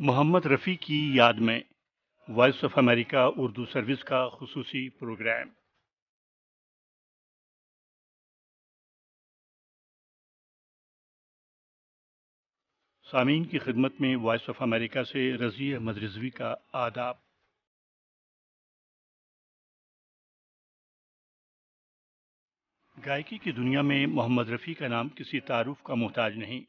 मोहम्मद रफ़ी की याद में voice of America Urdu service का खुसूसी प्रोग्राम। सामीन की खिदमत में वॉइस ऑफ अमेरिका से रज़ी अहमद रिजवी का आदाब। गायकी की दुनिया में मोहम्मद रफ़ी का नाम किसी तारुफ का मोहताज नहीं।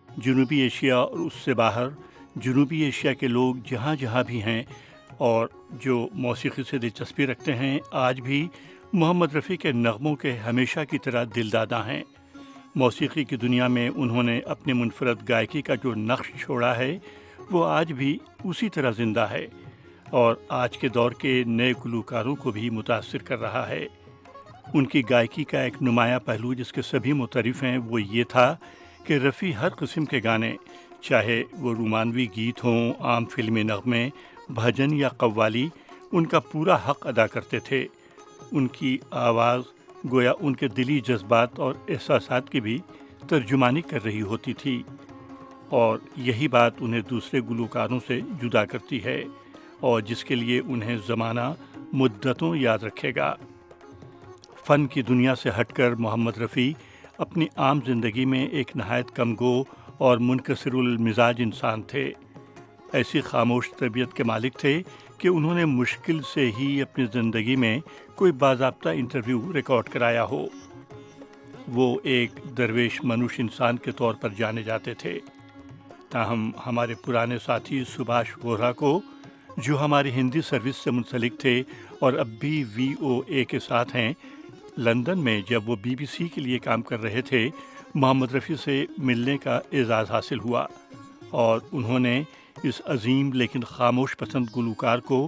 जनूबी एशिया और उससे बाहर जनूबी एशिया के लोग जहाँ जहाँ भी हैं और जो मौसीकी से दिलचस्पी रखते हैं, आज भी मोहम्मद रफ़ी के नग़मों के हमेशा की तरह दिलदादा हैं। मौसीकी की दुनिया में उन्होंने अपनी मुनफरद गायकी का जो नक्श छोड़ा है वो आज भी उसी तरह ज़िंदा है और आज के दौर के नए गुलकारों को भी मुतासिर कर रहा है। उनकी गायकी का एक नुमायाँ पहलू जिसके सभी मुतरिफ़ हैं वो ये था कि रफ़ी हर किस्म के गाने, चाहे वो रोमानवी गीत हों, आम फिल्मी नग़मे, भजन या कव्वाली, उनका पूरा हक़ अदा करते थे। उनकी आवाज़ गोया उनके दिली जज्बात और एहसासात की भी तर्जुमानी कर रही होती थी और यही बात उन्हें दूसरे गुलकारों से जुदा करती है और जिसके लिए उन्हें ज़माना मुद्दतों याद रखेगा। फ़न की दुनिया से हटकर मोहम्मद रफ़ी अपनी आम ज़िंदगी में एक नहायत कमगो और मुनकसिरुल मिजाज इंसान थे। ऐसी खामोश तबीयत के मालिक थे कि उन्होंने मुश्किल से ही अपनी ज़िंदगी में कोई बाज़ाब्ता इंटरव्यू रिकॉर्ड कराया हो। वो एक दरवेश मनुष्य इंसान के तौर पर जाने जाते थे। ताहम हमारे पुराने साथी सुभाष वोहरा को, जो हमारी हिंदी सर्विस से मुंसलिक थे और अब भी VOA के साथ हैं, लंदन में जब वो BBC के लिए काम कर रहे थे, मोहम्मद रफ़ी से मिलने का एज़ाज़ हासिल हुआ और उन्होंने इस अजीम लेकिन खामोश पसंद गुलकार को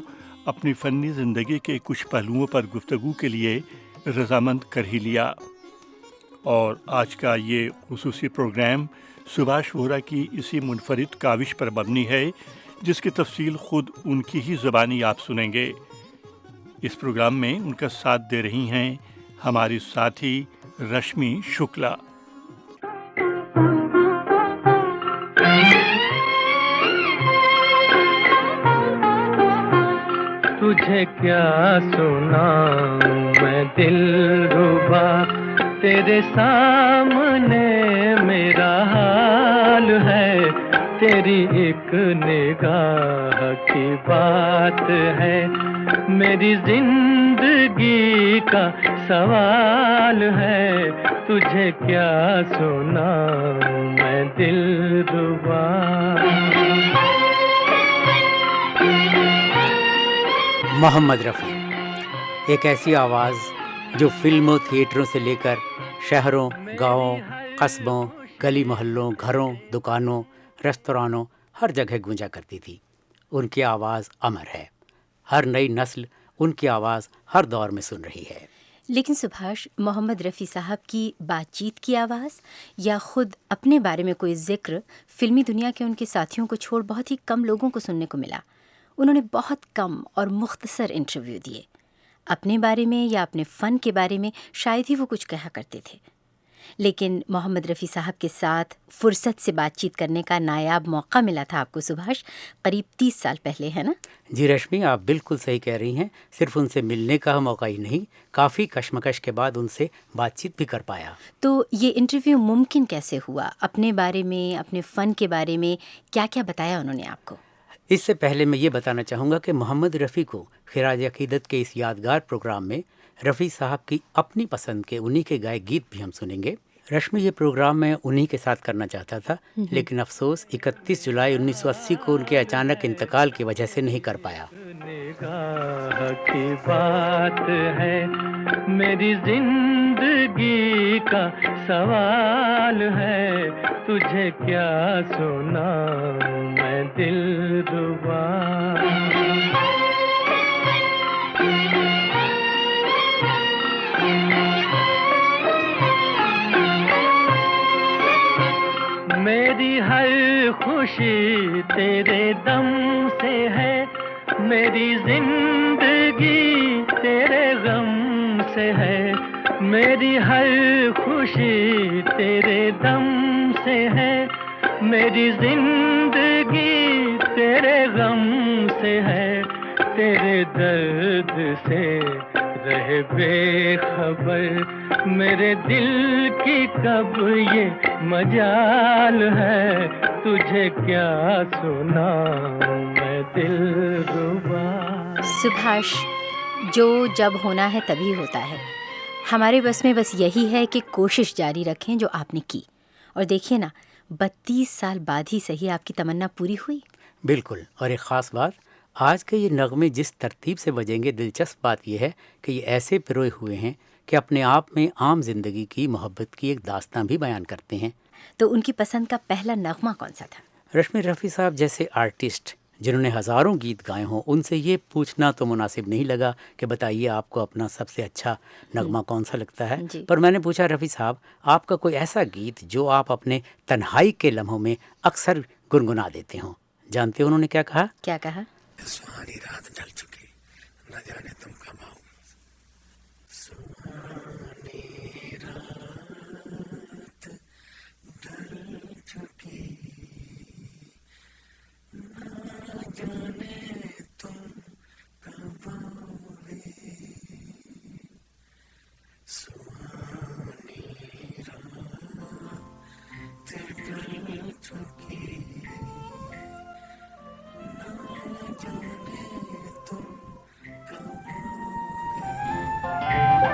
अपनी फ़नी ज़िंदगी के कुछ पहलुओं पर गुफ्तगू के लिए रज़ामंद कर ही लिया। और आज का ये खुसूसी प्रोग्राम सुभाष वोहरा की इसी मुनफरिद काविश पर मबनी है, जिसकी तफसील ख़ुद उनकी ही ज़बानी आप सुनेंगे। इस प्रोग्राम में उनका साथ दे रही हैं हमारी साथी रश्मि शुक्ला। तुझे क्या सुनाऊं मैं दिलरुबा, तेरे सामने मेरा हाल है। तेरी एक निगाह की बात है, मेरी जिंदगी का सवाल है। तुझे क्या सुनाऊं मैं दिलरुबा। मोहम्मद रफ़ी एक ऐसी आवाज़ जो फिल्मों, थिएटरों से लेकर शहरों, गांवों, कस्बों, गली मोहल्लों, घरों, दुकानों, रेस्तरानों, हर जगह गूंजा करती थी। उनकी आवाज़ अमर है। हर नई नस्ल उनकी आवाज़ हर दौर में सुन रही है। लेकिन सुभाष, मोहम्मद रफ़ी साहब की बातचीत की आवाज़ या ख़ुद अपने बारे में कोई ज़िक्र फ़िल्मी दुनिया के उनके साथियों को छोड़ बहुत ही कम लोगों को सुनने को मिला। उन्होंने बहुत कम और मुख्तसर इंटरव्यू दिए। अपने बारे में या अपने फ़न के बारे में शायद ही वो कुछ कहा करते थे। लेकिन मोहम्मद रफ़ी साहब के साथ फ़ुर्सत से बातचीत करने का नायाब मौका मिला था आपको सुभाष, करीब 30 साल पहले, है ना? जी रश्मि, आप बिल्कुल सही कह रही हैं। सिर्फ उनसे मिलने का मौका ही नहीं, काफ़ी कशमकश के बाद उनसे बातचीत भी कर पाया। तो ये इंटरव्यू मुमकिन कैसे हुआ? अपने बारे में, अपने फ़न के बारे में क्या क्या बताया उन्होंने आपको? इससे पहले मैं ये बताना चाहूँगा कि मोहम्मद रफ़ी को खिराज अक़ीदत के इस यादगार प्रोग्राम में रफ़ी साहब की अपनी पसंद के उन्हीं के गाए गीत भी हम सुनेंगे। रश्मि, ये प्रोग्राम मैं उन्हीं के साथ करना चाहता था, लेकिन अफसोस 31 जुलाई 1980 को उनके अचानक इंतकाल की वजह से नहीं कर पाया। निगाह की बात है, मेरी जिंदगी का सवाल है। तुझे क्या सुनाऊं मैं दिलरुबा। मेरी हर खुशी तेरे दम से है, मेरी जिंदगी तेरे गम से है। मेरी हर खुशी तेरे दम से है, मेरी जिंदगी तेरे गम से है, तेरे दर्द से रहे बेखबर। मेरे दिल की कब ये मजाल है, तुझे क्या सुनाऊं मैं दिलरुबा। सुभाष, जो जब होना है तभी होता है। हमारे बस में बस यही है कि कोशिश जारी रखें जो आपने की। और देखिए ना, 32 साल बाद ही सही आपकी तमन्ना पूरी हुई। बिल्कुल। और एक ख़ास बात, आज के ये नगमे जिस तरतीब से बजेंगे, दिलचस्प बात यह है कि ये ऐसे पिरोए हुए हैं कि अपने आप में आम जिंदगी की मोहब्बत की एक दास्तां भी बयान करते हैं। तो उनकी पसंद का पहला नगमा कौन सा था? रश्मि रफ़ी साहब जैसे आर्टिस्ट जिन्होंने हज़ारों गीत गाए हों, उनसे ये पूछना तो मुनासिब नहीं लगा कि बताइए आपको अपना सबसे अच्छा नगमा कौन सा लगता है। पर मैंने पूछा, रफ़ी साहब आपका कोई ऐसा गीत जो आप अपने तन्हाई के लम्हों में अक्सर गुनगुना देते हों। जानते हो उन्होंने क्या कहा? क्या कहा? सुहानी रात ढल चुकी, न जाने तुम कब आओगे। सुहानी रात ढल चुकी, न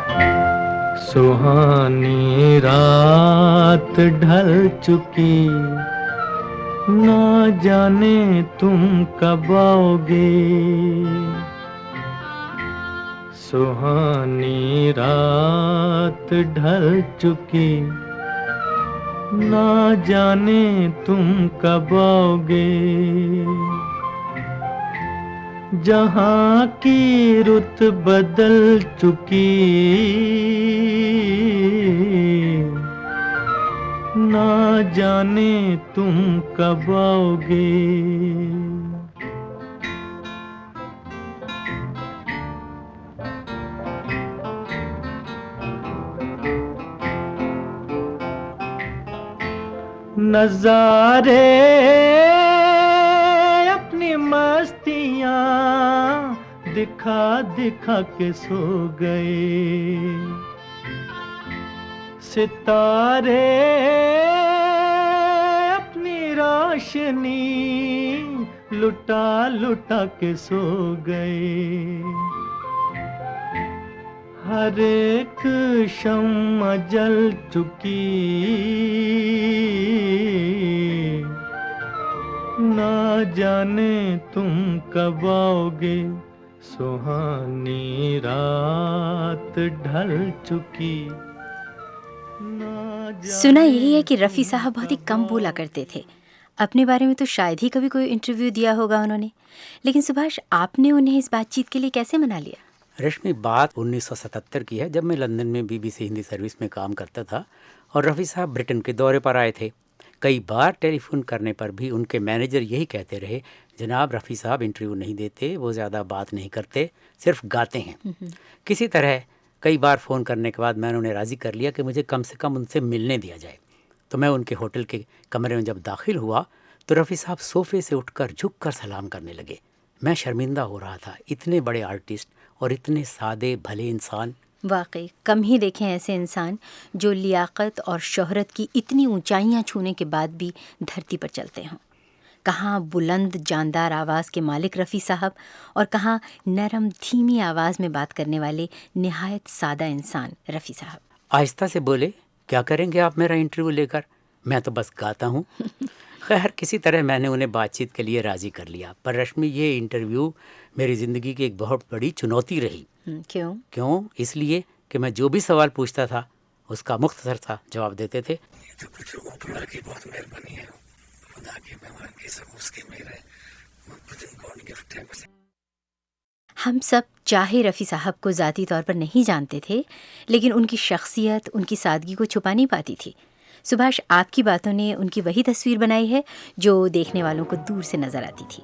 जाने तुम कब आओगे। सुहानी रात ढल चुकी, सुहानी रात ढल चुकी, ना जाने तुम कब आओगे। सुहानी रात ढल चुकी, ना जाने तुम कब आओगे। जहाँ की रुत बदल चुकी, ना जाने तुम कब आओगे। नजारे अपनी मस्तियाँ दिखा दिखा के सो गए। सितारे अपनी रोशनी लुटा लुटा के सो गए। हर एक शम्मा जल चुकी, ना जाने तुम कब आओगे। सुहानी रात ढल चुकी। सुना यही है कि रफ़ी साहब बहुत ही कम बोला करते थे। अपने बारे में तो शायद ही कभी कोई इंटरव्यू दिया होगा उन्होंने। लेकिन सुभाष, आपने उन्हें इस बातचीत के लिए कैसे मना लिया? रश्मि, बात 1977 की है, जब मैं लंदन में BBC हिंदी सर्विस में काम करता था और रफ़ी साहब ब्रिटेन के दौरे पर आए थे। कई बार टेलीफोन करने पर भी उनके मैनेजर यही कहते रहे, जनाब रफ़ी साहब इंटरव्यू नहीं देते, वो ज़्यादा बात नहीं करते, सिर्फ गाते हैं। किसी तरह कई बार फ़ोन करने के बाद मैंने उन्हें राज़ी कर लिया कि मुझे कम से कम उनसे मिलने दिया जाए। तो मैं उनके होटल के कमरे में जब दाखिल हुआ तो रफ़ी साहब सोफ़े से उठकर झुककर सलाम करने लगे। मैं शर्मिंदा हो रहा था, इतने बड़े आर्टिस्ट और इतने सादे भले इंसान। वाकई कम ही देखें ऐसे इंसान जो लियाकत और शोहरत की इतनी ऊंचाइयां छूने के बाद भी धरती पर चलते हों। कहाँ बुलंद जानदार आवाज़ के मालिक रफ़ी साहब और कहाँ नरम धीमी आवाज़ में बात करने वाले निहायत सादा इंसान रफ़ी साहब। आहिस्ता से बोले, क्या करेंगे आप मेरा इंटरव्यू लेकर? मैं तो बस गाता हूँ। खैर, किसी तरह मैंने उन्हें बातचीत के लिए राज़ी कर लिया। पर रश्मि, ये इंटरव्यू मेरी ज़िंदगी की एक बहुत बड़ी चुनौती रही। क्यों? इसलिए कि मैं जो भी सवाल पूछता था उसका मुख्तसर सा जवाब देते थे। तो कुछ ऊपर की बहुत मेहरबानी है, खुदा की मेहमान की सब उसकी मेहर है, गॉड गिफ्ट है। हम सब चाहे रफ़ी साहब को ज़ाती तौर पर नहीं जानते थे, लेकिन उनकी शख्सियत, उनकी सादगी को छुपा नहीं पाती थी। सुभाष, आपकी बातों ने उनकी वही तस्वीर बनाई है जो देखने वालों को दूर से नजर आती थी।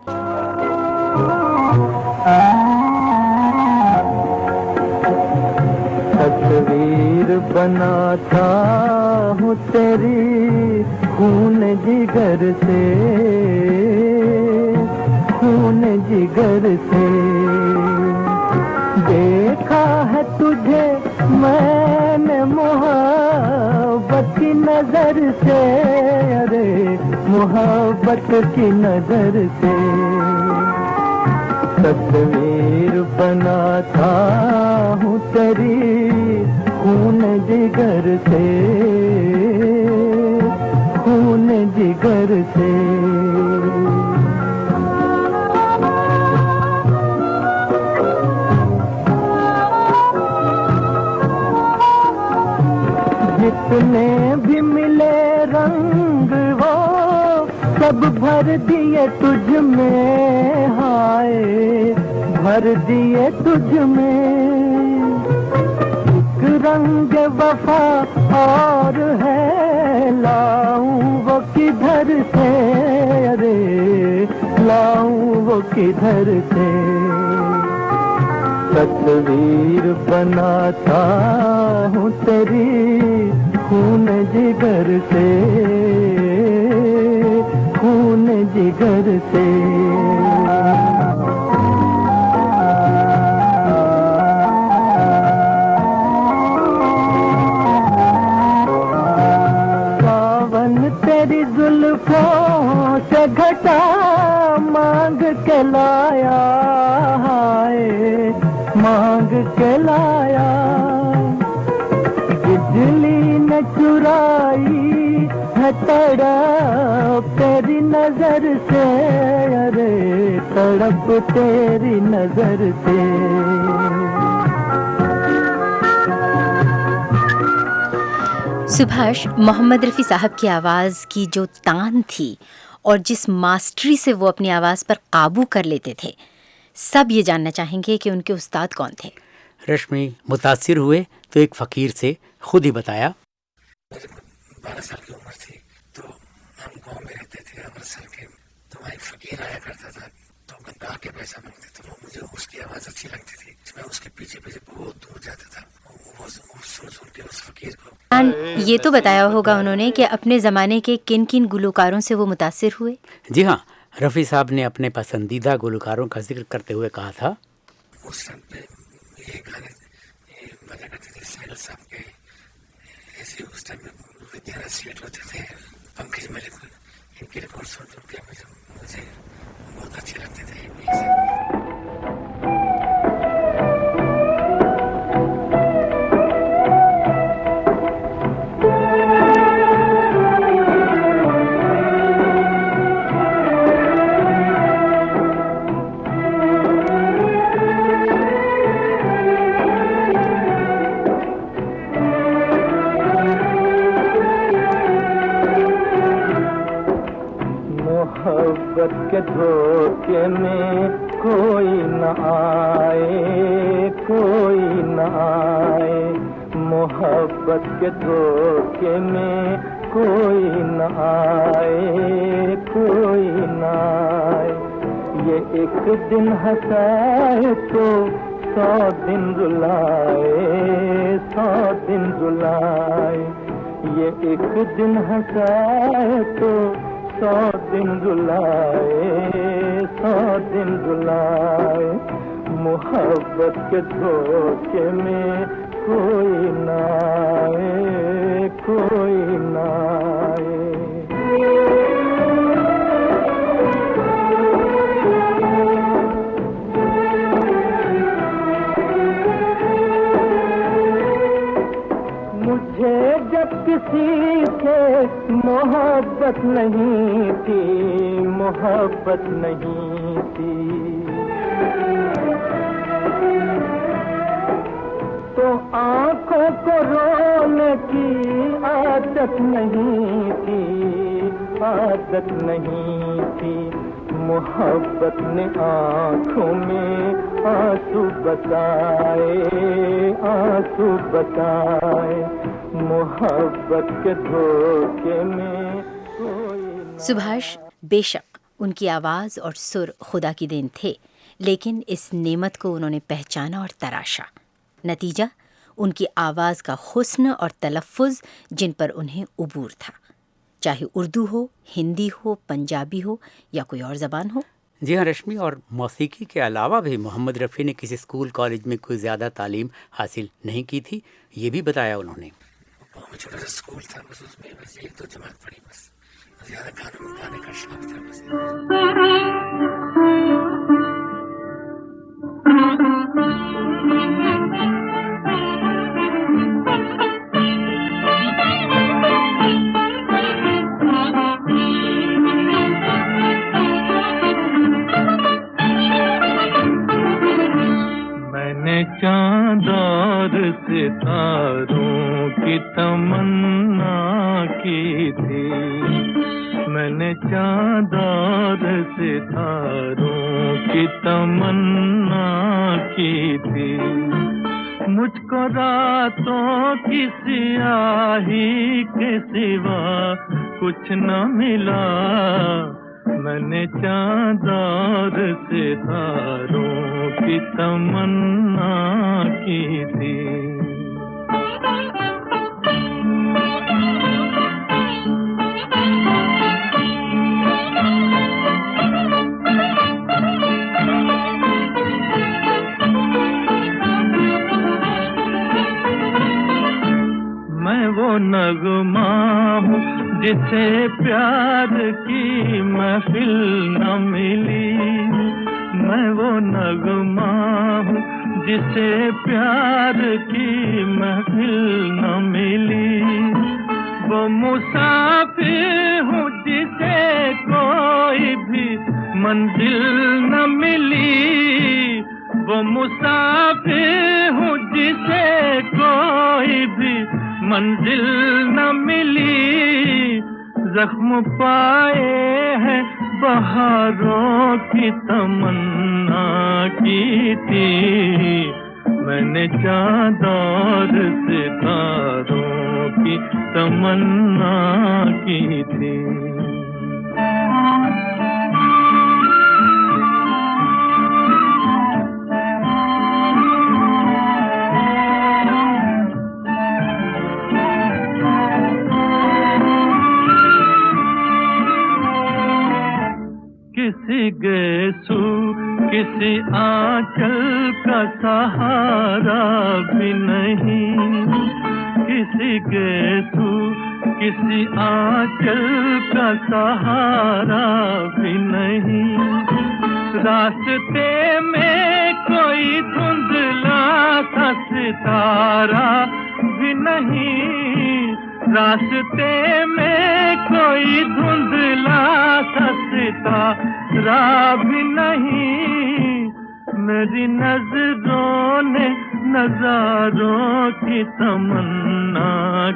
तस्वीर बनाता हूँ तेरी खून जिगर से, जिगर से। देखा है तुझे मैंने मोहब्बत की नजर से, अरे मोहब्बत की नजर से। तस्वीर बनाता हूँ तेरी खून जिगर से, खून जिगर से। जितने भी मिले रंग वो सब भर दिए तुझ में, हाय भर दिए तुझ में। एक रंग वफा और है, लाऊं वो किधर से, अरे लाऊं वो किधर से। तस्वीर बनाता हूँ तेरी खून जिगर से, खून जिगर से। सावन तेरी जुल्फों से घटा मांग के लाया, हाय मांग के लाया। बिजली ने चुराई है तड़प तेरी नजर से, अरे तड़प तेरी नजर से। सुभाष, मोहम्मद रफ़ी साहब की आवाज़ की जो तान थी और जिस मास्टरी से वो अपनी आवाज़ पर काबू कर लेते थे, सब ये जानना चाहेंगे कि उनके उस्ताद कौन थे। रश्मि मुतासिर हुए तो एक फ़कीर से खुद ही बताया। 12 साल की उम्र थी तो हम गांव में रहते थे अमृतसर के, तो वहाँ एक फकीर आया करता था, तो मैं गा के पैसा मांगते, तो वो मुझे उसकी आवाज़ अच्छी लगती थी, मैं उसके पीछे पीछे बहुत दूर जाता था, वो सुन के उस फकीर को। ये तो बताया होगा उन्होंने कि अपने ज़माने के किन किन गुलकारों से वो मुतासिर हुए। जी हाँ, रफ़ी साहब ने अपने पसंदीदा गुलकारों का जिक्र करते हुए कहा था, उस टाइम पे ये गाने बजा करते थे सैयद साहब के, ऐसे उस टाइम में विद्याराज सेठ होते थे, पंकज मलिक, इनके रिकॉर्ड सुन के मुझे बहुत अच्छे लगते थे। मोहब्बत के धोखे में कोई न आए, कोई न आए। मोहब्बत के धोखे में कोई न आए, कोई न आए। ये एक दिन हंसाए तो 100 दिन रुलाए, 100 दिन रुलाए। ये एक दिन हंसाए तो 100 दिन रुलाए, 100 दिन रुलाए। मोहब्बत के धोखे में कोई न आए, कोई न आए। मुझे जब किसी से मोहब्बत नहीं थी, मोहब्बत नहीं थी, तो आंखों को रोने की आदत नहीं थी, आदत नहीं थी। मोहब्बत ने आंखों में आंसू बसाए, आंसू बसाए। मोहब्बत के धोखे में कोई। सुभाष, बेशक उनकी आवाज़ और सुर खुदा की देन थे, लेकिन इस नेमत को उन्होंने पहचाना और तराशा। नतीजा उनकी आवाज़ का हुस्न और तलफ़्फ़ुज़ जिन पर उन्हें उबूर था, चाहे उर्दू हो, हिंदी हो, पंजाबी हो या कोई और ज़बान हो। जी हाँ रश्मि, और मौसीकी के अलावा भी मोहम्मद रफ़ी ने किसी स्कूल कॉलेज में कोई ज़्यादा तालीम हासिल नहीं की थी, ये भी बताया उन्होंने। छोटा सा स्कूल था, बस उसमें बस 1-2 जमात पढ़ी, बस ज़्यादा गाने का शौक था बस। चाँद और सितारों की तमन्ना की थी, मैंने चाँद और सितारों की तमन्ना की थी, मुझको रातों की स्याही के सिवा कुछ न मिला, मैंने चाँद और सितारों की तमन्ना की थी। मैं वो नगमा हूँ जिसे प्यार की महफिल न मिली, मैं वो नगमा हूँ जिसे प्यार की महफिल न मिली, वो मुसाफिर हूँ जिसे कोई भी मंजिल न मिली, वो मुसाफिर हूँ जिसे कोई भी मंजिल न मिली, जख्म पाए हैं बहारों की तमन्ना की थी, मैंने चाँद और सितारों की तमन्ना की थी। किसी गेसू किसी आंचल का सहारा भी नहीं, किसी गेसू किसी आंचल का सहारा भी नहीं, रास्ते में कोई धुंधला सा सितारा भी नहीं, रास्ते में कोई धुंधला सा सितारा भी नहीं, मेरी नजरों ने नजारों की तमन्ना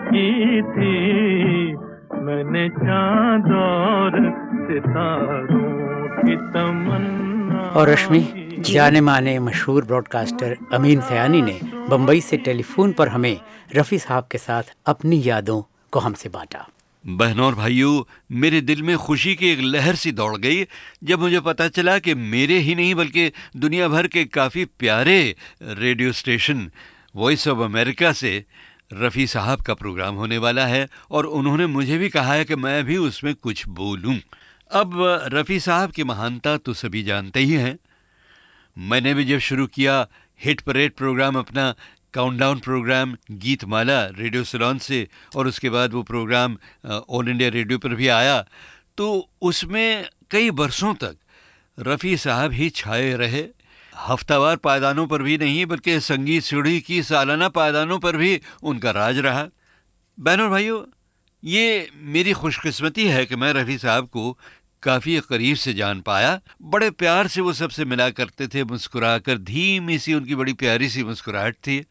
की थी, मैंने चाँद और सितारों की तमन्ना। और रश्मि, जाने माने मशहूर ब्रॉडकास्टर अमीन सयानी ने बम्बई से टेलीफोन पर हमें रफ़ी साहब के साथ अपनी यादों को हमसे बांटा। बहनों और भाइयों, मेरे दिल में खुशी की एक लहर सी दौड़ गई जब मुझे पता चला कि मेरे ही नहीं बल्कि दुनिया भर के काफ़ी प्यारे radio station voice of America से रफ़ी साहब का प्रोग्राम होने वाला है, और उन्होंने मुझे भी कहा है कि मैं भी उसमें कुछ बोलूं। अब रफ़ी साहब की महानता तो सभी जानते ही हैं। मैंने भी जब शुरू किया हिट परेड प्रोग्राम, अपना countdown programme Geetmala radio Ceylon से, और उसके बाद वो प्रोग्राम ऑल इंडिया रेडियो पर भी आया, तो उसमें कई बरसों तक रफ़ी साहब ही छाए रहे। हफ्तावार पायदानों पर भी नहीं बल्कि संगीत सीढ़ी की सालाना पायदानों पर भी उनका राज रहा। बहनों भाइयों, ये मेरी खुशकिस्मती है कि मैं रफ़ी साहब को काफ़ी करीब से जान पाया। बड़े प्यार से वो सबसे मिला करते थे, मुस्कुराकर, धीमी सी उनकी बड़ी प्यारी सी मुस्कुराहट थी,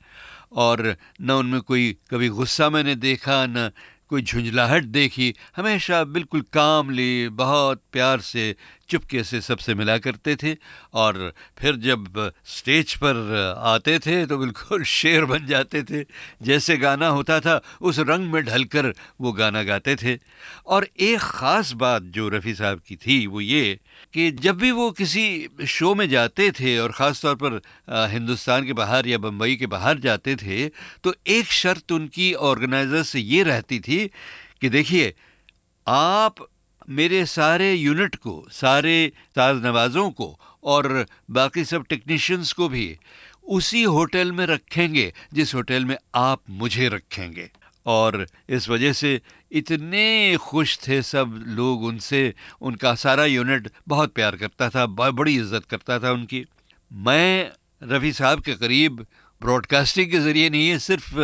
और न उनमें कोई कभी गुस्सा मैंने देखा, न कोई झुंझलाहट देखी। हमेशा बिल्कुल कामली, बहुत प्यार से, चुपके से सबसे मिला करते थे, और फिर जब स्टेज पर आते थे तो बिल्कुल शेर बन जाते थे। जैसे गाना होता था उस रंग में ढलकर वो गाना गाते थे। और एक ख़ास बात जो रफ़ी साहब की थी वो ये कि जब भी वो किसी शो में जाते थे, और ख़ास तौर पर हिंदुस्तान के बाहर या बम्बई के बाहर जाते थे, तो एक शर्त उनकी ऑर्गेनाइज़र से ये रहती थी कि देखिए, आप मेरे सारे यूनिट को, सारे साज नवाजों को और बाकी सब टेक्नीशियंस को भी उसी होटल में रखेंगे जिस होटल में आप मुझे रखेंगे। और इस वजह से इतने खुश थे सब लोग उनसे, उनका सारा यूनिट बहुत प्यार करता था, बड़ी इज्जत करता था उनकी। मैं रफ़ी साहब के करीब ब्रॉडकास्टिंग के ज़रिए नहीं है, सिर्फ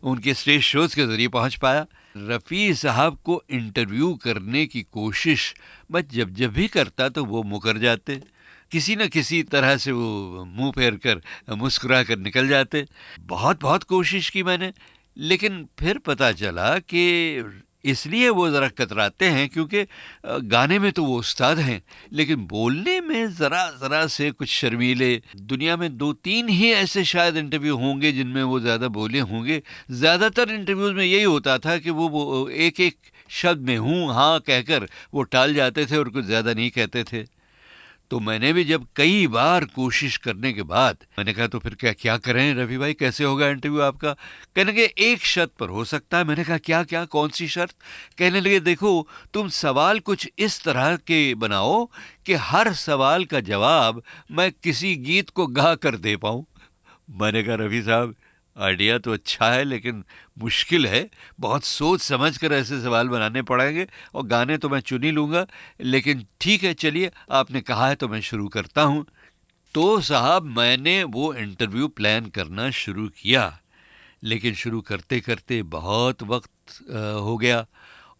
उनके स्टेज शोज़ के ज़रिए पहुंच पाया। रफ़ी साहब को इंटरव्यू करने की कोशिश मैं जब भी करता तो वो मुकर जाते, किसी न किसी तरह से वो मुंह फेर कर मुस्कुरा कर निकल जाते। बहुत कोशिश की मैंने, लेकिन फिर पता चला कि इसलिए वो ज़रा कतराते हैं क्योंकि गाने में तो वो उस्ताद हैं, लेकिन बोलने में ज़रा से कुछ शर्मीले। दुनिया में 2-3 ही ऐसे शायद इंटरव्यू होंगे जिनमें वो ज़्यादा बोले होंगे। ज़्यादातर इंटरव्यूज़ में यही होता था कि वो एक शब्द में हूँ हाँ कहकर वो टाल जाते थे और कुछ ज़्यादा नहीं कहते थे। तो मैंने भी जब कई बार कोशिश करने के बाद मैंने कहा तो फिर क्या करें रफ़ी भाई, कैसे होगा इंटरव्यू आपका? कहने लगे एक शर्त पर हो सकता है। मैंने कहा क्या कौन सी शर्त? कहने लगे देखो तुम सवाल कुछ इस तरह के बनाओ कि हर सवाल का जवाब मैं किसी गीत को गा कर दे पाऊँ। मैंने कहा रफ़ी साहब आइडिया तो अच्छा है लेकिन मुश्किल है, बहुत सोच समझ कर ऐसे सवाल बनाने पड़ेंगे और गाने तो मैं चुन ही लूँगा, लेकिन ठीक है चलिए आपने कहा है तो मैं शुरू करता हूँ। तो साहब मैंने वो इंटरव्यू प्लान करना शुरू किया, लेकिन शुरू करते करते बहुत वक्त हो गया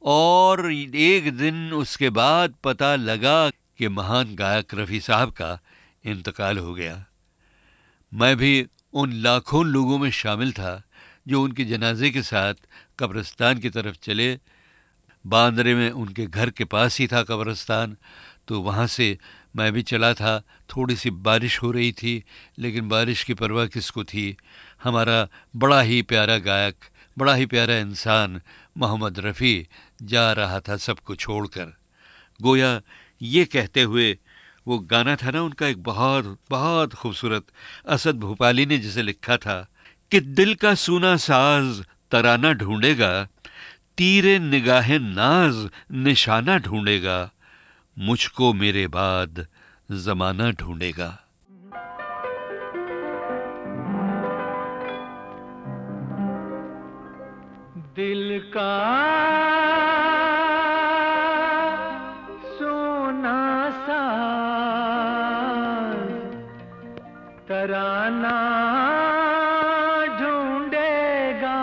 और एक दिन उसके बाद पता लगा कि महान गायक रफ़ी साहब का इंतकाल हो गया। मैं भी उन लाखों लोगों में शामिल था जो उनके जनाजे के साथ कब्रिस्तान की तरफ चले। बांद्रे में उनके घर के पास ही था कब्रिस्तान, तो वहाँ से मैं भी चला था। थोड़ी सी बारिश हो रही थी, लेकिन बारिश की परवाह किसको थी। हमारा बड़ा ही प्यारा गायक, बड़ा ही प्यारा इंसान मोहम्मद रफ़ी जा रहा था सबको छोड़कर। गोया ये कहते हुए, वो गाना था ना उनका एक बहुत खूबसूरत, असद भोपाली ने जिसे लिखा था कि दिल का सूना साज तराना ढूंढेगा, तीरे निगाहे नाज निशाना ढूंढेगा, मुझको मेरे बाद जमाना ढूंढेगा। दिल का तराना ढूंढेगा,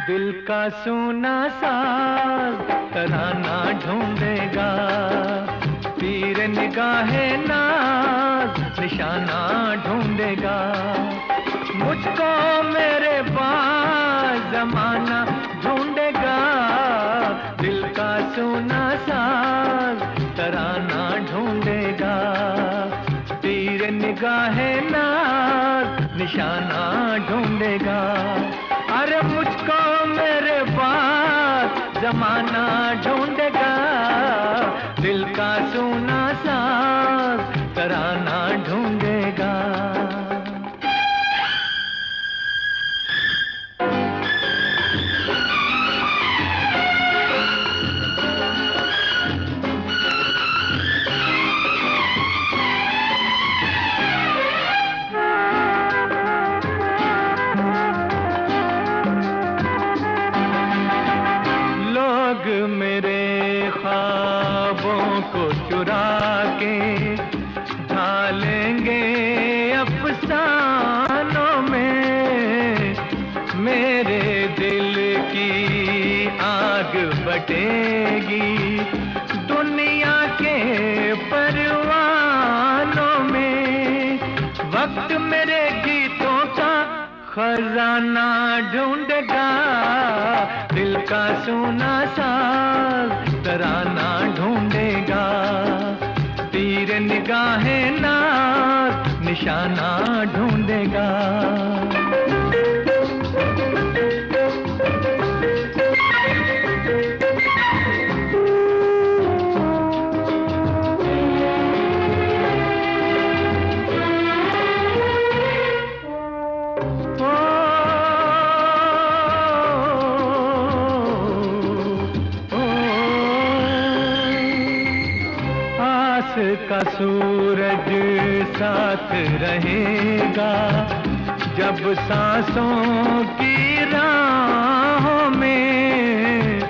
दिल का सूना साज तराना ढूंढेगा, तीर निगाहे नाज निशाना ढूंढेगा, मुझको मेरे पास जमाना ढूंढेगा, दिल का सूना साज तराना ढूंढेगा, तीर निगाहे नाज निशाना ढूंढेगा। अरे मुझको मेरे पास जमाना ढूंढेगा, दिल का सूना साज तराना ढूंढेगा। मेरे ख्वाबों को चुरा के ढालेंगे अफसानों में, मेरे दिल की आग बटेगी दुनिया के परवानों में, वक्त मेरे गीतों का खजाना ढूंढेगा, दिल का सूना साज तराना ढूंढेगा, तीर निगाहे नाज निशाना ढूंढेगा। आज साथ रहेगा जब सांसों की राहों में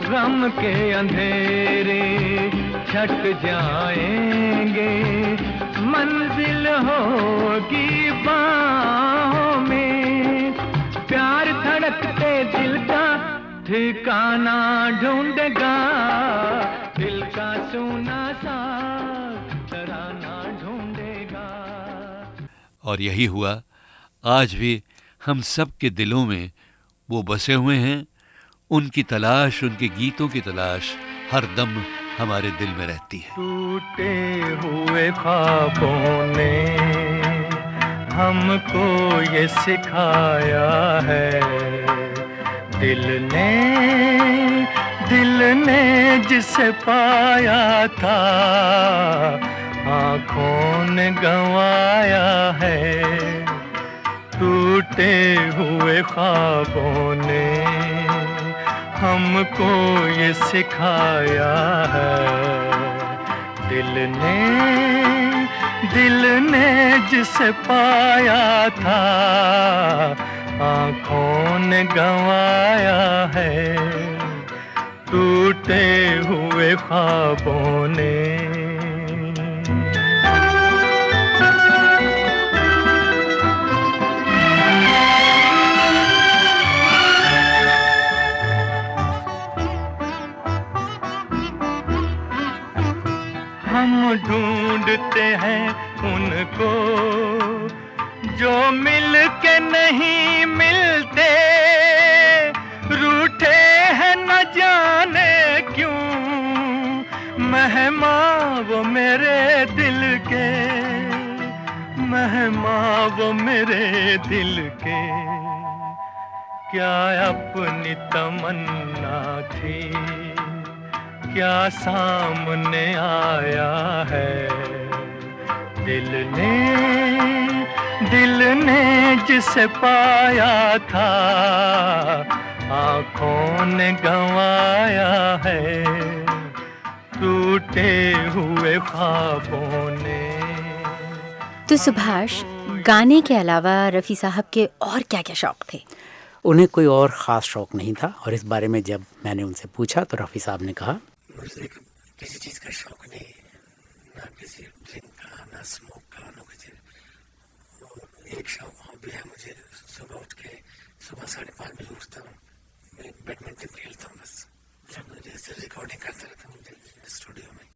गम के अंधेरे छट जाएंगे, मंजिल होगी बाहों में, प्यार धड़कते दिल का ठिकाना ढूंढेगा, दिल का सोना सा तराना ढूंढेगा। और यही हुआ। आज भी हम सब के दिलों में वो बसे हुए हैं। उनकी तलाश, उनके गीतों की तलाश हर दम हमारे दिल में रहती है। टूटे हुए ख्वाबों ने हमको ये सिखाया है, दिल ने जिसे पाया था आँखों ने गंवाया है। टूटे हुए ख्वाबों ने हमको ये सिखाया है, दिल ने जिसे पाया था आँखों ने गंवाया है। टूटे हुए ख्वाबों ने। हम ढूंढते हैं उनको जो मिल के नहीं मिलते, रूठे हैं न जाने क्यों मेहमान वो मेरे दिल के, मेहमान वो मेरे दिल के। क्या अपनी तमन्ना थी, क्या सामने आया है, दिल ने जिसे पाया था आँखों ने गंवाया है। टूटे हुए ख्वाबों ने। तो सुभाष, गाने के अलावा रफ़ी साहब के और क्या क्या शौक थे? उन्हें कोई और ख़ास शौक़ नहीं था, और इस बारे में जब मैंने उनसे पूछा तो रफ़ी साहब ने कहा, मुझे किसी चीज़ का शौक नहीं, ना किसी ड्रिंक का, ना स्मोक का, ना कुछ। एक शौक हॉबी है मुझे, सुबह उठ के सुबह 5:30 बजे उठता हूँ, मैं बैडमिंटन खेलता हूँ, बस जैसे रिकॉर्डिंग करता रहता हूँ स्टूडियो में।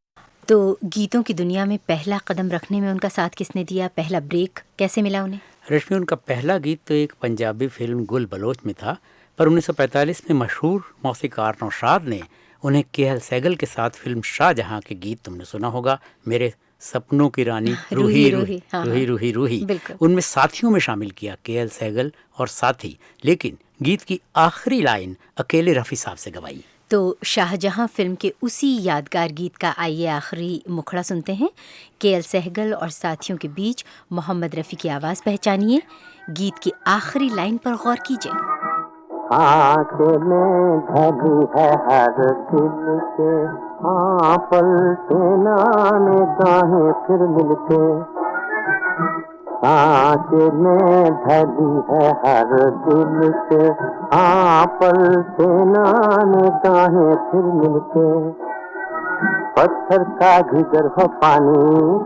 तो गीतों की दुनिया में पहला कदम रखने में उनका साथ किसने दिया? पहला ब्रेक कैसे मिला उन्हें? रश्मि, उनका पहला गीत तो एक पंजाबी फिल्म गुल बलोच में था, पर 1945 में मशहूर मौसीकार नौशाद ने उन्हें के.एल. सहगल के साथ फिल्म शाहजहां के गीत तुमने सुना होगा, मेरे सपनों की रानी रूही रूही रूही रूही रूही, उनमें साथियों में शामिल किया के.एल. सहगल और साथी, लेकिन गीत की आखिरी लाइन अकेले रफ़ी साहब से गवाई। तो शाहजहां फिल्म के उसी यादगार गीत का आइए आखिरी मुखड़ा सुनते हैं। के.एल. सहगल और साथियों के बीच मोहम्मद रफ़ी की आवाज़ पहचानिए, गीत की आखिरी लाइन पर गौर कीजिए। आँखें में ढली है हर दिल के, हाँ पलटे ना निगाहें फिर मिलके। आँखें में ढली है हर दिल के, हाँ पलटे ना निगाहें फिर मिलके। पत्थर का जिगर हो पानी,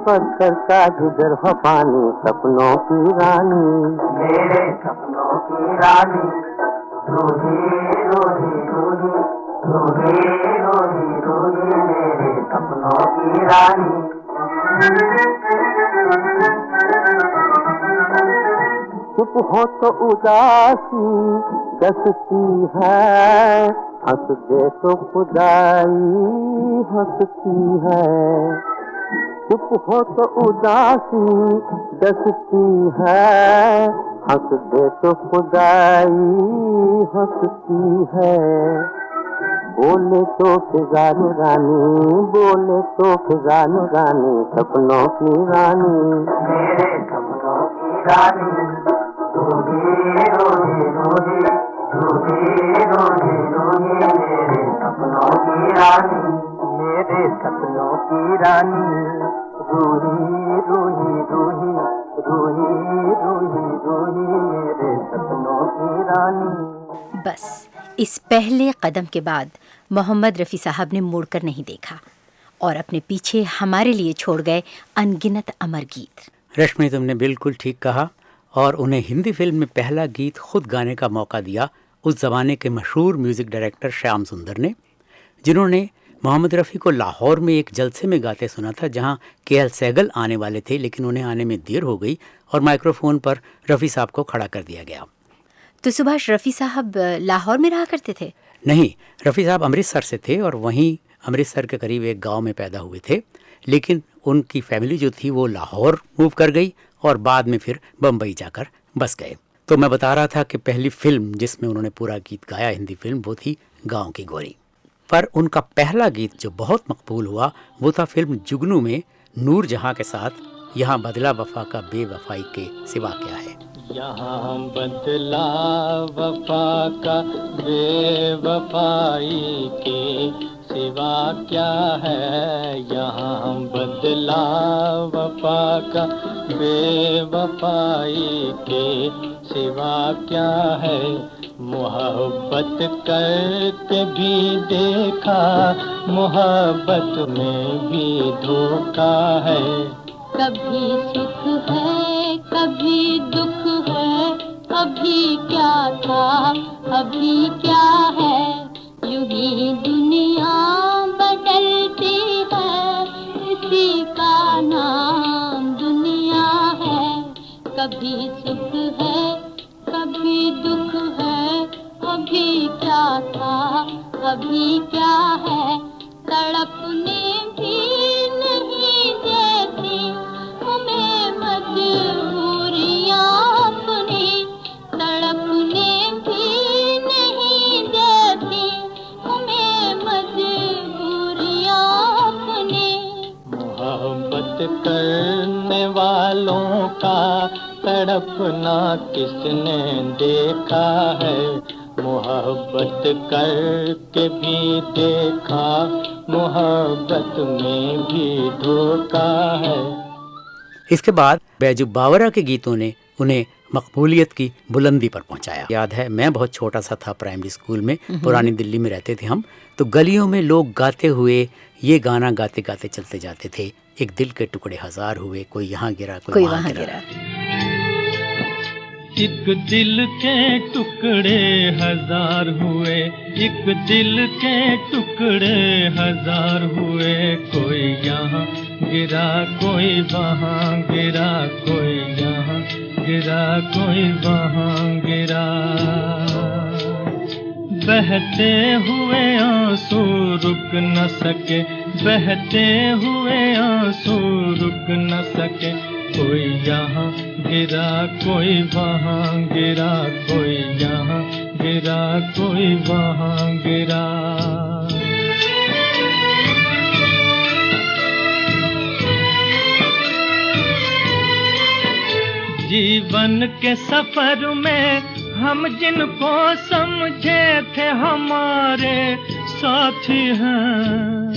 पत्थर का जिगर हो पानी, सपनों की रानी, मेरे सपनों की रानी, रूही रूही रूही रूही रूही रूही मेरे सपनों की रानी। चुप हो तो उदासी डसती है, हंस दे तो खुदाई हंसती है। चुप हो तो उदासी डसती है, हंस दे तो खुदाई हंसती है। बोले तो फिजानो रानी, बोले तो फिजानो रानी, सपनों की रानी, मेरे सपनों की रानी, रूही रूही रूही रूही रूही रूही मेरे सपनों की रानी, मेरे सपनों की रानी, रूही रूही बस इस पहले कदम के बाद मोहम्मद रफ़ी साहब ने मुड़कर नहीं देखा और अपने पीछे हमारे लिए छोड़ गए अनगिनत अमर गीत। रश्मि, तुमने बिल्कुल ठीक कहा। और उन्हें हिंदी फिल्म में पहला गीत खुद गाने का मौका दिया उस ज़माने के मशहूर म्यूज़िक डायरेक्टर श्याम सुंदर ने, जिन्होंने मोहम्मद रफ़ी को लाहौर में एक जलसे में गाते सुना था जहां के.एल. सहगल आने वाले थे, लेकिन उन्हें आने में देर हो गई और माइक्रोफोन पर रफ़ी साहब को खड़ा कर दिया गया। तो सुभाष, रफ़ी साहब लाहौर में रहा करते थे? नहीं, रफ़ी साहब अमृतसर से थे और वहीं अमृतसर के करीब एक गांव में पैदा हुए थे, लेकिन उनकी फैमिली जो थी वो लाहौर मूव कर गई और बाद में फिर बम्बई जाकर बस गए। तो मैं बता रहा था कि पहली फिल्म जिसमें उन्होंने पूरा गीत गाया, हिंदी फिल्म, वो थी गाँव की गोरी। पर उनका पहला गीत जो बहुत मकबूल हुआ वो था फिल्म जुगनू में नूर जहां के साथ यहाँ बदला वफा का बेवफाई के सिवा क्या है। यहाँ बदला वफा का बेवफाई के सिवा क्या है, यहाँ बदला वफा का बेवफाई के सिवा क्या है। मोहब्बत करके भी देखा, मोहब्बत में भी धोखा है। कभी सुख है कभी दुख है, अभी क्या था अभी क्या है। यूं ही दुनिया बदलती है, इसी का नाम दुनिया है। कभी सुख है कभी दुख है, अभी क्या था अभी क्या है। तड़पने भी नहीं देती हमें मजबूरियाँ अपनी, तड़पने भी नहीं देती हमें मजबूरियाँ अपनी। मोहब्बत करने वालों का तड़पना किसने देखा है। मोहब्बत करके भी देखा, मोहब्बत में भी धोखा है। इसके बाद बैजू बावरा के गीतों ने उन्हें मकबूलियत की बुलंदी पर पहुंचाया। याद है, मैं बहुत छोटा सा था, प्राइमरी स्कूल में, पुरानी दिल्ली में रहते थे हम, तो गलियों में लोग गाते हुए ये गाना गाते गाते चलते जाते थे। एक दिल के टुकड़े हजार हुए, कोई यहाँ गिरा कोई वहाँ गिरा। एक दिल के टुकड़े हजार हुए, एक दिल के टुकड़े हजार हुए। कोई यहाँ गिरा कोई वहाँ गिरा, कोई यहाँ गिरा कोई वहाँ गिरा। बहते हुए आंसू रुक न सके, बहते हुए आंसू रुक न सके। कोई यहाँ गिरा कोई वहाँ गिरा, कोई यहाँ गिरा कोई वहाँ गिरा। जीवन के सफर में हम जिनको समझे थे हमारे साथी हैं।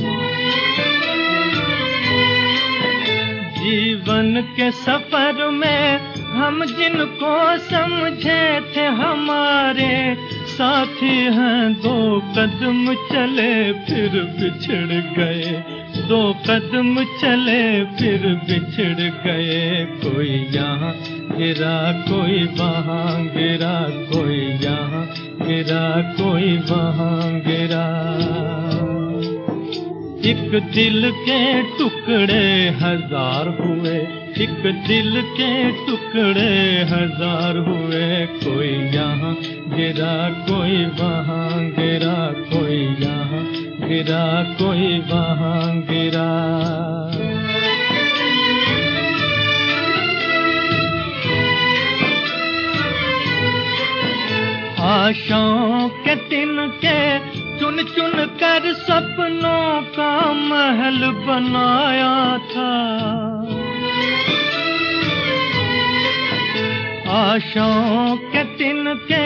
जीवन के सफर में हम जिनको समझे थे हमारे साथी हैं। दो कदम चले फिर बिछड़ गए, दो कदम चले फिर बिछड़ गए। कोई यहाँ गिरा कोई वहाँ गिरा, कोई यहाँ गिरा कोई वहाँ गिरा। एक दिल के टुकड़े हजार हुए, एक दिल के टुकड़े हजार हुए। कोई यहाँ गिरा कोई वहाँ गिरा, कोई यहाँ गिरा कोई वहाँ गिरा। आशाओं के तिनके चुन चुन कर सपनों का महल बनाया था। आशाओं के तिनके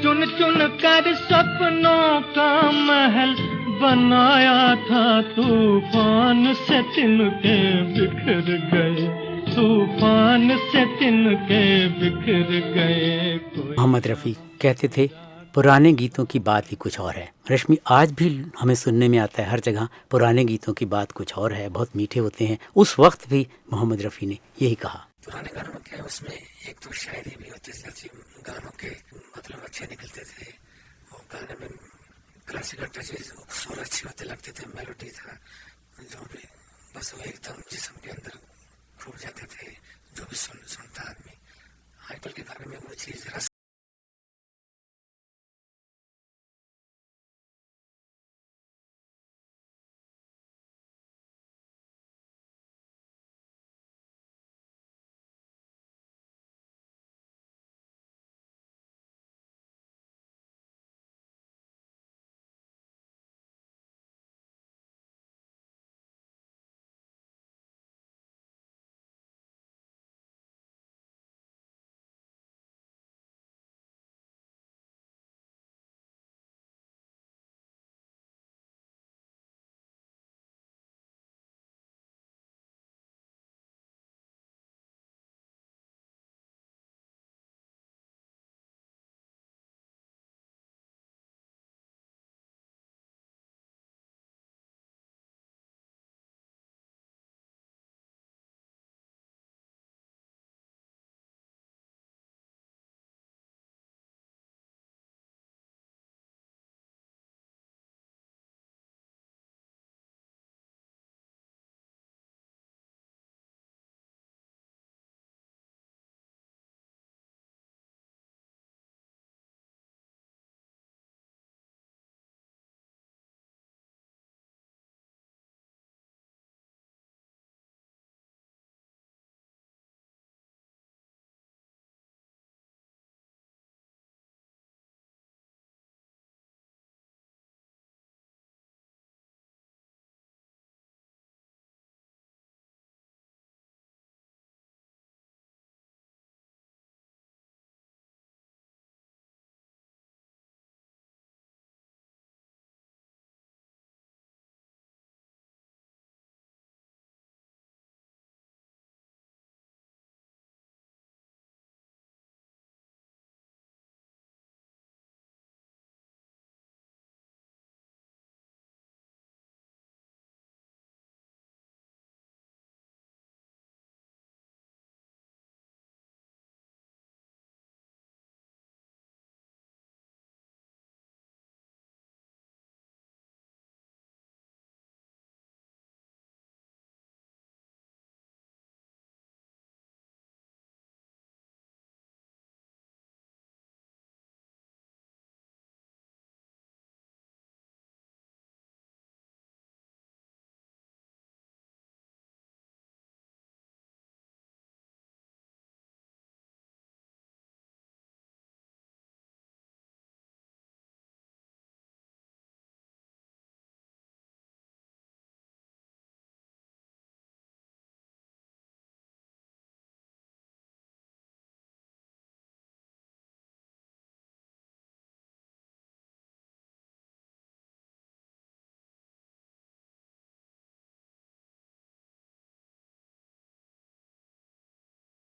चुन चुन कर सपनों का महल बनाया था। तूफान से तिनके बिखर गए, तूफान से तिनके बिखर गए। मोहम्मद रफ़ी कहते थे, पुराने गीतों की बात ही कुछ और है। रश्मि, आज भी हमें सुनने में आता है हर जगह पुराने गीतों की बात कुछ और है, बहुत मीठे होते हैं। उस वक्त भी मोहम्मद रफ़ी ने यही कहा। पुराने गानों में क्या है, उसमें एक तो शायरी भी होती थी, गानों के मतलब अच्छे निकलते थे, वो गाने में क्लासिकल टचेस, सुर अच्छे होते लगते थे, मेलोडी था जो भी, बस वो एकदम जिस्म के अंदर घुस जाते थे, जो भी सुनता आदमी। आजकल के गाने में वो चीज़ रस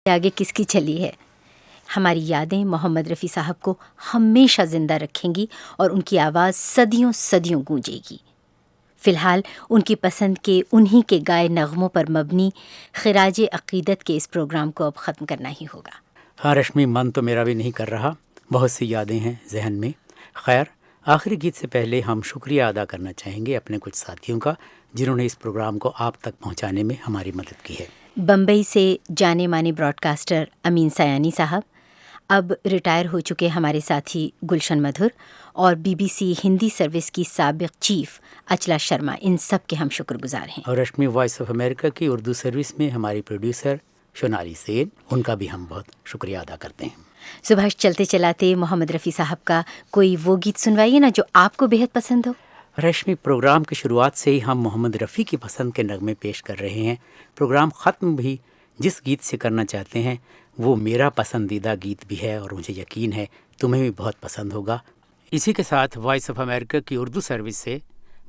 आगे किसकी चली है। हमारी यादें मोहम्मद रफ़ी साहब को हमेशा ज़िंदा रखेंगी और उनकी आवाज़ सदियों सदियों गूंजेगी। फ़िलहाल उनकी पसंद के उन्हीं के गाए नग़मों पर मबनी ख़िराज अक़ीदत के इस प्रोग्राम को अब ख़त्म करना ही होगा। हाँ रश्मि, मन तो मेरा भी नहीं कर रहा, बहुत सी यादें हैं जहन में। खैर, आखिरी गीत से पहले हम शुक्रिया अदा करना चाहेंगे अपने कुछ साथियों का जिन्होंने इस प्रोग्राम को आप तक पहुंचाने में हमारी मदद की है। बम्बई से जाने माने ब्रॉडकास्टर अमीन सयानी साहब, अब रिटायर हो चुके हमारे साथी गुलशन मधुर और बीबीसी हिंदी सर्विस की साबिक चीफ अचला शर्मा, इन सब के हम शुक्रगुजार हैं। और रश्मि, वॉइस ऑफ अमेरिका की उर्दू सर्विस में हमारी प्रोड्यूसर सोनाली सेन, उनका भी हम बहुत शुक्रिया अदा करते हैं। सुभाष, चलते चलाते मोहम्मद रफ़ी साहब का कोई वो गीत सुनवाइए ना जो आपको बेहद पसंद हो। रश्मि, प्रोग्राम की शुरुआत से ही हम मोहम्मद रफ़ी की पसंद के नगमे पेश कर रहे हैं। प्रोग्राम ख़त्म भी जिस गीत से करना चाहते हैं वो मेरा पसंदीदा गीत भी है और मुझे यकीन है तुम्हें भी बहुत पसंद होगा। इसी के साथ वॉइस ऑफ अमेरिका की उर्दू सर्विस से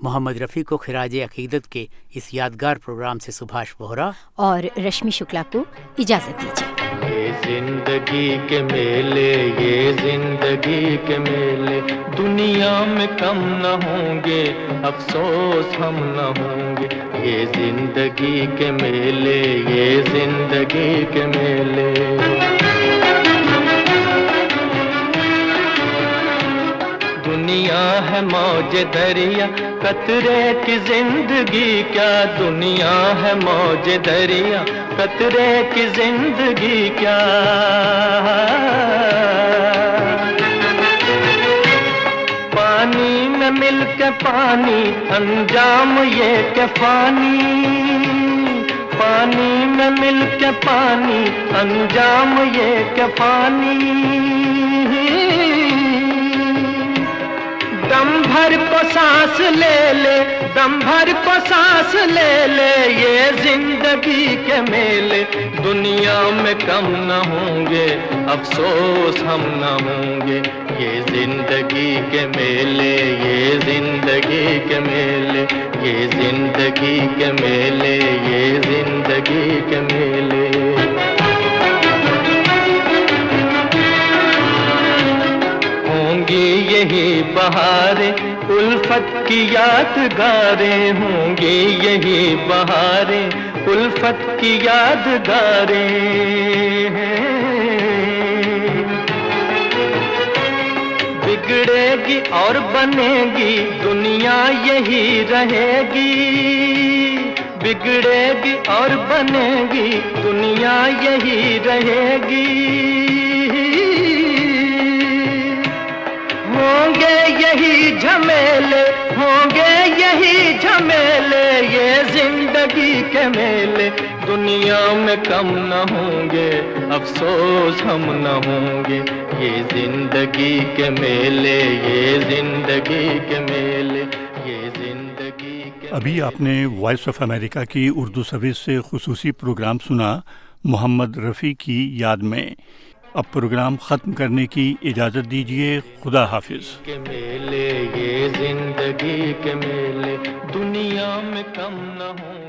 मोहम्मद रफ़ी को खिराज अकीदत के इस यादगार प्रोग्राम से सुभाष बोहरा और रश्मि शुक्ला को इजाज़त दीजिए। ये जिंदगी के मेले, ये जिंदगी के मेले दुनिया में कम न होंगे, अफसोस हम न होंगे। ये जिंदगी के मेले, ये जिंदगी के मेले। दुनिया है मौज दरिया, कतरे की जिंदगी क्या। दुनिया है मौज दरिया, कतरे की जिंदगी क्या। पानी में मिल के पानी, अंजाम ये के फानी। पानी में मिल के पानी, अंजाम ये के फानी। दम भर को सांस ले ले, दम भर को सांस ले ले, ये जिंदगी के मेले दुनिया में कम न होंगे, अफसोस हम न होंगे। ये जिंदगी के मेले, ये जिंदगी के मेले, ये जिंदगी के मेले, ये जिंदगी के मेले। होंगी यही बहारें, उल्फत की यादगारें होंगी यही बहारें, उल्फत की यादगारें। बिगड़ेगी और बनेगी दुनिया यही रहेगी। बिगड़ेगी और बनेगी दुनिया यही रहेगी। होंगे यही झमेले, होंगे यही झमेले, ये जिंदगी के मेले दुनिया में कम न होंगे, अफसोस हम न होंगे। ये जिंदगी के मेले, ये जिंदगी के मेले, ये जिंदगी के। अभी आपने वॉइस ऑफ अमेरिका की उर्दू सर्विस से खुसूसी प्रोग्राम सुना मोहम्मद रफ़ी की याद में। अब प्रोग्राम ख़त्म करने की इजाज़त दीजिए। खुदा हाफिज़। के मेले, ये जिंदगी के मेले दुनिया में कम न हो।